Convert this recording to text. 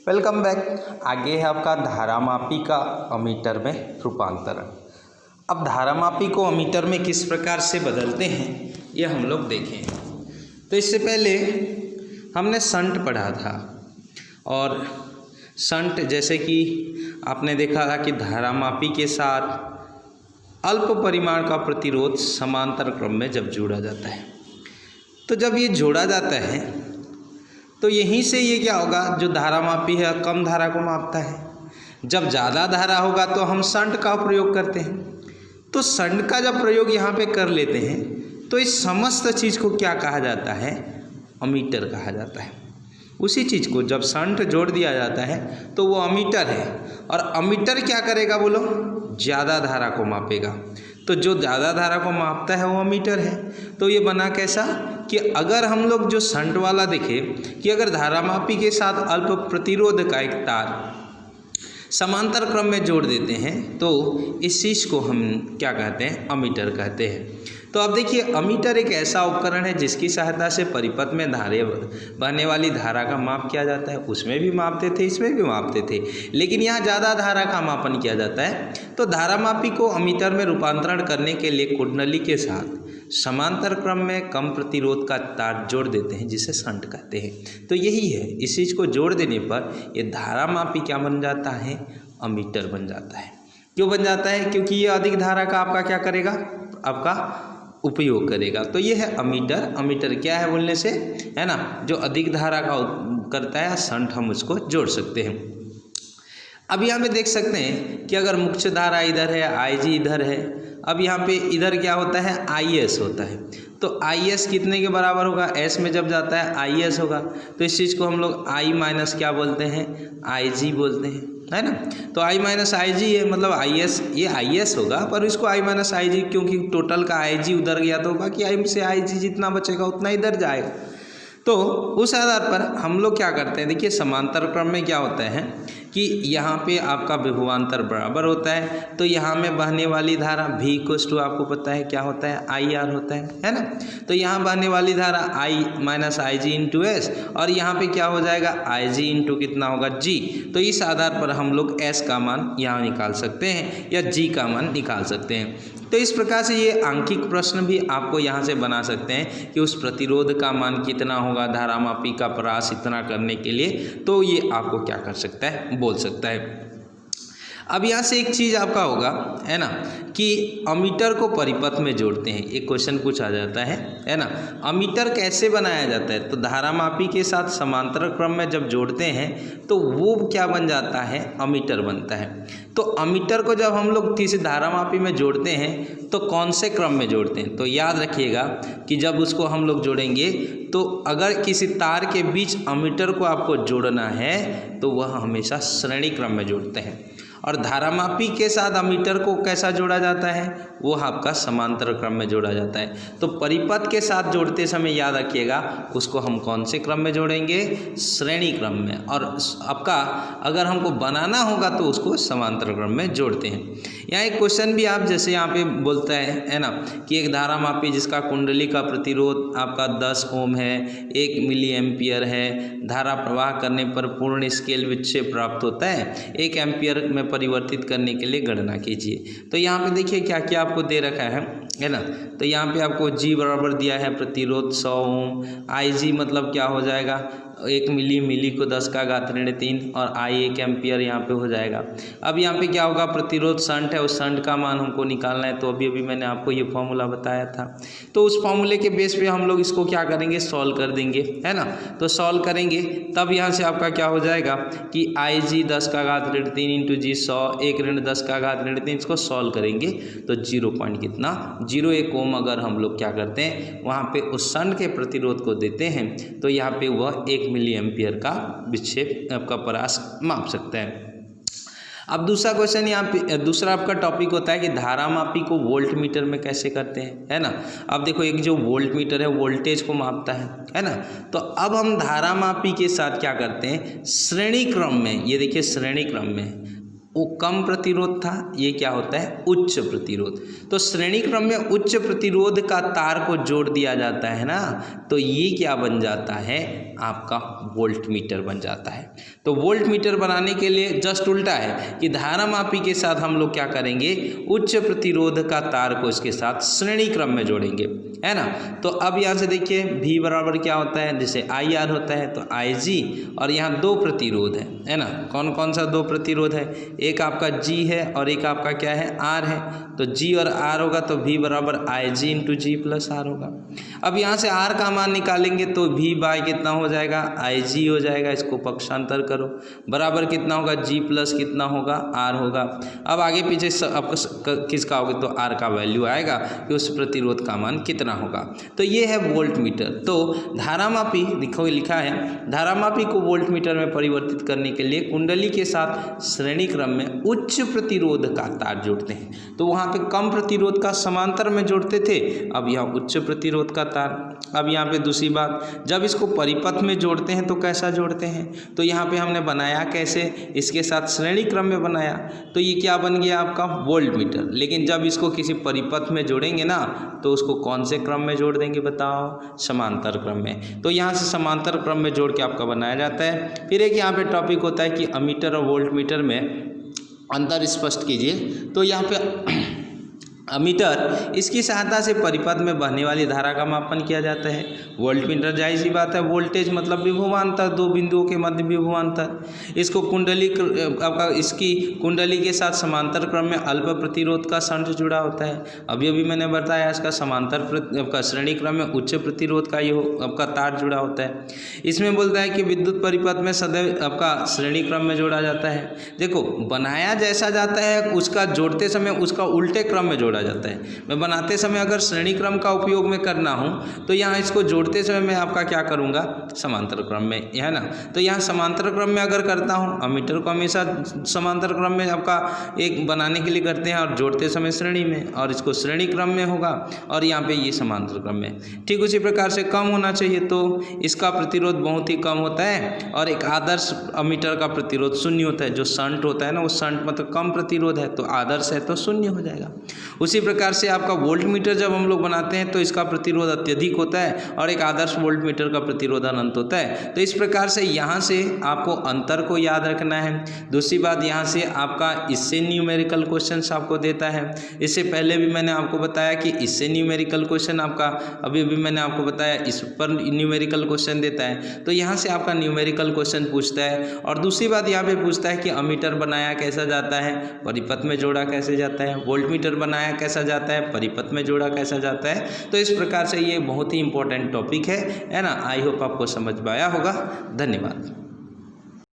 Welcome back. आगे है आपका धारामापी का अमीटर में रूपांतरण। अब धारामापी को अमीटर में किस प्रकार से बदलते हैं ये हम लोग देखें। तो इससे पहले हमने शंट पढ़ा था और शंट जैसे कि आपने देखा था कि धारामापी के साथ अल्प परिमाण का प्रतिरोध समांतर क्रम में जब जोड़ा जाता है, तो जब ये जोड़ा जाता है तो यहीं से ये क्या होगा, जो धारामापी है कम धारा को मापता है। जब ज़्यादा धारा होगा तो हम शंट का प्रयोग करते हैं। तो शंट का जब प्रयोग यहाँ पे कर लेते हैं तो इस समस्त चीज़ को क्या कहा जाता है, अमीटर कहा जाता है। उसी चीज़ को जब शंट जोड़ दिया जाता है तो वो अमीटर है। और अमीटर क्या करेगा बोलो, ज़्यादा धारा को मापेगा। तो जो ज़्यादा धारा को मापता है वो अमीटर है। तो ये बना कैसा कि अगर हम लोग जो शंट वाला देखें कि अगर धारामापी के साथ अल्प प्रतिरोध का एक तार समांतर क्रम में जोड़ देते हैं तो इस चीज़ को हम क्या कहते हैं, अमीटर कहते हैं। तो अब देखिए, अमीटर एक ऐसा उपकरण है जिसकी सहायता से परिपथ में बहने वाली धारा का माप किया जाता है। उसमें भी मापते थे, इसमें भी मापते थे, लेकिन यहाँ ज़्यादा धारा का मापन किया जाता है। तो धारामापी को अमीटर में रूपांतरण करने के लिए कुंडली के साथ समांतर क्रम में कम प्रतिरोध का तार जोड़ देते हैं, जिसे शंट कहते हैं। तो यही है, इस चीज़ को जोड़ देने पर ये धारामापी क्या बन जाता है, अमीटर बन जाता है। क्यों बन जाता है, क्योंकि ये अधिक धारा का आपका क्या करेगा, आपका उपयोग करेगा। तो ये है अमीटर। अमीटर क्या है बोलने से, है ना, जो अधिक धारा का करता है शंट, हम उसको जोड़ सकते हैं। अब यहाँ पे देख सकते हैं कि अगर मुख्य धारा इधर है, IG इधर है। अब यहाँ पे इधर क्या होता है, IS होता है। तो IS कितने के बराबर होगा, S में जब जाता है IS होगा। तो इस चीज़ को हम लोग I माइनस क्या बोलते हैं, IG बोलते हैं, है ना। तो I माइनस IG है, मतलब IS, ये IS होगा पर इसको I माइनस IG, क्योंकि टोटल का IG उधर गया तो बाकी I से IG जितना बचेगा उतना इधर जाएगा। तो उस आधार पर हम लोग क्या करते हैं, देखिए समांतर क्रम में क्या होता है कि यहाँ पे आपका विभवांतर बराबर होता है। तो यहाँ में बहने वाली धारा V इक्वल्स टू, आपको पता है क्या होता है, IR होता है ना। तो यहाँ बहने वाली धारा I minus IG into S, और यहाँ पे क्या हो जाएगा, IG इंटू कितना होगा, G। तो इस आधार पर हम लोग S का मान यहाँ निकाल सकते हैं या G का मान निकाल सकते हैं। तो इस प्रकार से ये आंकिक प्रश्न भी आपको यहाँ से बना सकते हैं कि उस प्रतिरोध का मान कितना होगा धारामापी का प्रयास इतना करने के लिए। तो ये आपको क्या कर सकता है, बोल सकता है। अब यहाँ से एक चीज़ आपका होगा, है ना, कि अमीटर को परिपथ में जोड़ते हैं। एक क्वेश्चन पूछा जाता है ना, अमीटर कैसे बनाया जाता है। तो धारामापी के साथ समांतर क्रम में जब जोड़ते हैं तो वो क्या बन जाता है, अमीटर बनता है। तो अमीटर को जब हम लोग किसी धारामापी में जोड़ते हैं तो कौन से क्रम में जोड़ते हैं, तो याद रखिएगा कि जब उसको हम लोग जोड़ेंगे तो अगर किसी तार के बीच अमीटर को आपको जोड़ना है तो वह हमेशा श्रेणी क्रम में जोड़ते हैं। और धारामापी के साथ अमीटर को कैसा जोड़ा जाता है, वो आपका समांतर क्रम में जोड़ा जाता है। तो परिपथ के साथ जोड़ते समय याद रखिएगा उसको हम कौन से क्रम में जोड़ेंगे, श्रेणी क्रम में। और आपका अगर हमको बनाना होगा तो उसको समांतर क्रम में जोड़ते हैं। यहाँ एक क्वेश्चन भी आप जैसे यहाँ पे बोलता है ना, कि एक धारामापी जिसका कुंडली का प्रतिरोध आपका 10 ओम है, 1 मिली एम्पियर है, धारा प्रवाह करने पर पूर्ण स्केल विक्षेप प्राप्त होता है, 1 एम्पियर में परिवर्तित करने के लिए गणना कीजिए। तो यहाँ पे देखिए क्या क्या आपको दे रखा है ना। तो यहाँ पे आपको G बराबर दिया है प्रतिरोध 100 ओम, IG मतलब क्या हो जाएगा, 1 मिली को 10 का घात ऋण 3, और I 1 एम्पियर यहाँ पे हो जाएगा। अब यहाँ पे क्या होगा, प्रतिरोध शंट है, उस शंट का मान हमको निकालना है। तो अभी मैंने आपको ये फॉर्मूला बताया था। तो उस फॉर्मूले के बेस पे हम लोग इसको क्या करेंगे, सॉल्व कर देंगे, है ना। तो सॉल्व करेंगे तब यहाँ से आपका क्या हो जाएगा कि IG 10 का घात ऋण 3 इंटू G 100, 1 ऋण 10 का घात ऋण 3, इसको सॉल्व करेंगे तो 0.01 ओम अगर हम लोग क्या करते हैं वहाँ पे उस शंट के प्रतिरोध को देते हैं तो यहाँ पे वह 1 मिली एम्पियर का विक्षेप आपका प्रयास माप सकता है। अब दूसरा क्वेश्चन यहाँ पे, दूसरा आपका टॉपिक होता है कि धारामापी को वोल्ट मीटर में कैसे करते हैं, है ना। अब देखो, एक जो वोल्ट मीटर है वोल्टेज को मापता है ना। तो अब हम धारामापी के साथ क्या करते हैं, श्रेणी क्रम में, ये देखिए श्रेणी क्रम में वो कम प्रतिरोध था, ये क्या होता है उच्च प्रतिरोध। तो श्रेणी क्रम में उच्च प्रतिरोध का तार को जोड़ दिया जाता है ना, तो ये क्या बन जाता है आपका वोल्ट मीटर बन जाता है। तो वोल्ट मीटर बनाने के लिए जस्ट उल्टा है कि धारामापी के साथ हम लोग क्या करेंगे, उच्च प्रतिरोध का तार को इसके साथ श्रेणी क्रम में जोड़ेंगे, है ना। तो अब यहाँ से देखिए V बराबर क्या होता है, जैसे IR होता है तो IG, और यहाँ दो प्रतिरोध है ना। कौन कौन सा दो प्रतिरोध है, एक आपका G है और एक आपका क्या है R है। तो G और R होगा तो V बराबर IG into G plus R होगा। अब यहाँ से R का मान निकालेंगे तो V बाय कितना हो जाएगा, IG हो जाएगा। इसको पक्षांतर करो, बराबर कितना होगा, G प्लस कितना होगा, R होगा। अब आगे पीछे आपको किसका होगा, तो R का वैल्यू आएगा कि उस प्रतिरोध का मान कितना होगा। तो ये है वोल्ट मीटर। तो धारामापी देखो लिखा है, धारामापी को वोल्ट मीटर में परिवर्तित करने के लिए कुंडली के साथ श्रेणी क्रम में उच्च प्रतिरोध का तार जोड़ते हैं। तो वहाँ पे कम प्रतिरोध का समांतर में जोड़ते थे, अब यहाँ उच्च प्रतिरोध का तार। अब यहाँ पे दूसरी बात, जब इसको परिपथ में जोड़ते हैं तो कैसा जोड़ते हैं, तो यहाँ पे हमने बनाया कैसे, इसके साथ श्रेणी क्रम में बनाया, तो ये क्या बन गया आपका वोल्ट मीटर। लेकिन जब इसको किसी परिपथ में जोड़ेंगे ना, तो उसको कौन से क्रम में जोड़ देंगे बताओ, समांतर क्रम में। तो यहाँ से समांतर क्रम में जोड़ के आपका बनाया जाता है। फिर एक यहाँ पे टॉपिक होता है कि अमीटर और वोल्ट मीटर में अंतर स्पष्ट कीजिए। तो यहाँ पे अमीटर, इसकी सहायता से परिपथ में बहने वाली धारा का मापन किया जाता है। वोल्ट मीटर जाहिर सी बात है, वोल्टेज मतलब विभवांतर, दो बिंदुओं के मध्य विभवांतर। इसको कुंडली आपका इसकी कुंडली के साथ समांतर क्रम में अल्प प्रतिरोध का शंट जुड़ा होता है। अभी अभी मैंने बताया इसका समांतर आपका श्रेणी क्रम में उच्च प्रतिरोध का ये आपका तार जुड़ा होता है। इसमें बोलता है कि विद्युत परिपथ में सदैव आपका श्रेणी क्रम में जोड़ा जाता है। देखो बनाया जैसा जाता है, उसका जोड़ते समय उसका उल्टे क्रम में जाता है। मैं बनाते समय अगर श्रेणी क्रम का उपयोग में करना हूं, तो यहाँ इसको जोड़ते समय मैं आपका क्या करूंगा, समांतर क्रम में, है ना। तो यहाँ समांतर क्रम में अगर करता हूं, अमीटर को हमेशा समांतर क्रम में आपका एक बनाने के लिए करते हैं, और जोड़ते समय श्रेणी में, और इसको श्रेणी क्रम में होगा, और यहाँ पे ये समांतर क्रम में। ठीक उसी प्रकार से कम होना चाहिए, तो इसका प्रतिरोध बहुत ही कम होता है, और एक आदर्श अमीटर का प्रतिरोध शून्य होता है। जो शंट होता है ना, वो शंट मतलब कम प्रतिरोध है, तो आदर्श है तो शून्य हो जाएगा। उसी प्रकार से आपका वोल्ट मीटर जब हम लोग बनाते हैं तो इसका प्रतिरोध अत्यधिक होता है, और एक आदर्श वोल्ट मीटर का प्रतिरोध अनंत होता है। तो इस प्रकार से यहाँ से आपको अंतर को याद रखना है। दूसरी बात, यहाँ से आपका इससे न्यूमेरिकल क्वेश्चंस आपको देता है। इससे पहले भी मैंने आपको बताया कि इससे न्यूमेरिकल क्वेश्चन आपका, अभी अभी मैंने आपको बताया इस पर न्यूमेरिकल क्वेश्चन देता है। तो यहाँ से आपका न्यूमेरिकल क्वेश्चन पूछता है। और दूसरी बात यहाँ पे पूछता है कि अमीटर बनाया कैसा जाता है, परिपथ में जोड़ा कैसे जाता है, वोल्ट मीटर बनाया कैसा जाता है, परिपथ में जोड़ा कैसा जाता है। तो इस प्रकार से ये बहुत ही इंपॉर्टेंट टॉपिक है ना। आई होप आपको समझ में आया होगा। धन्यवाद।